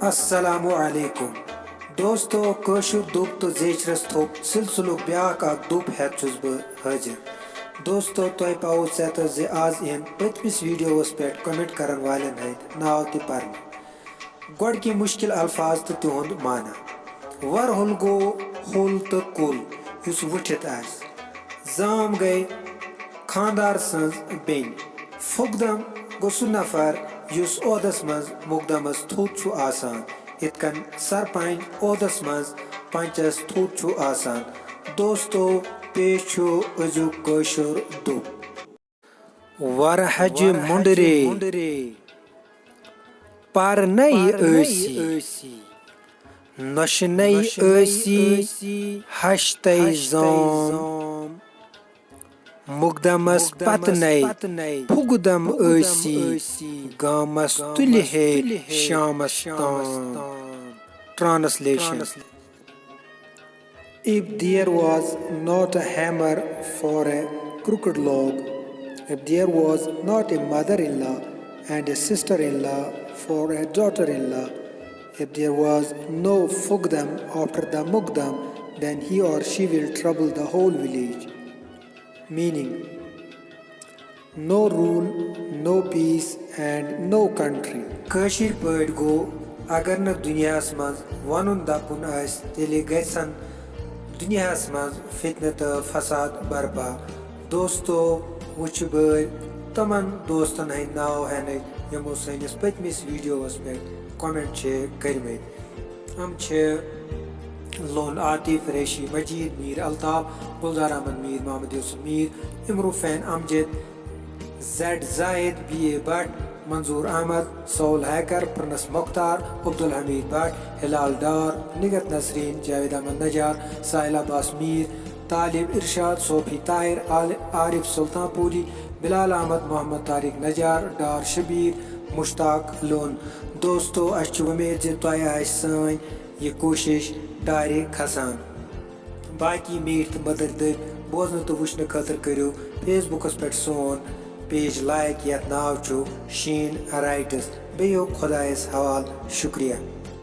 अस्सलामु अलैकुम दोस्तों कशूर दुप तो जेचरस थोप सिलसिलुक ब्याक दुप हेत छुस बह हाजिर। दोस्तों तुह पाओ सेत जे आज इन पतमिस वीडियोस पे कमेंट करन वालन हंद नाव तह परन गोड की मुश्किल अल्फाज तो तिहुंद माना। वरहुल गो हुल तो कुल युस वुठित आस जाम गई खानदार सज बेन फुकदम गो सु नफर युस ओहदस मज मुकदमस थूत छु आसान इतकन सरपंच ओहदस मज पंचस थूत छु आसान। दोस्तों पेश छु अजुक कशूर दुप। वरहज्जि मुंडरे परनई ऐसी नशनई ऐसी हश्तई जाम मुकदमस पतनई फुगदम ऐसी गामस तुलहे शामस ताम। Translation: If there was not a hammer for a crooked log, if there was not a mother-in-law and a sister-in-law for a daughter-in-law, if there was no fugdam after the mukdam, then he or she will trouble the whole village. Meaning, no rule, no peace, and no country. Kashir pad go agar na dunyas maz wanun dapun as tele gaisan dunyas maz fitna ta fasad barpa. Dosto wuch bad taman dostan hai naw hanay yamo sanis patmis videos pe comment che karme am che Lone Atif Reshi Majid Mir Altaf Gulzar Ahmad Mir Mohammad Yousuf Mir इमरूफैन Amjad Z Zahid B A Bhat Manzoor Ahmad सौल हैकर प्रणस मुख्तार अब्दुल हमीद भट्ट हिलाल डार निगत नसरीन जावेद अहमद नजार साहिल अब्बास मीर तालिब इरशाद सोफी ताहिर आरिफ सुल्तानपुरी बिलाल अहमद मोहम्मद तारिक नजार डार शबीर मुश्ताक लोन। दोस्तों अच्छी उम्मीद जे तोह सान ये कोशिश डायरे खसान। बाकी मीठ तो मदर दब बोजन तो वुचन खतर करो फेसबुकस पे सोन पेज लाइक यथ नाव छु शीन राइट्स बेयो खुदायस हवाल। शुक्रिया।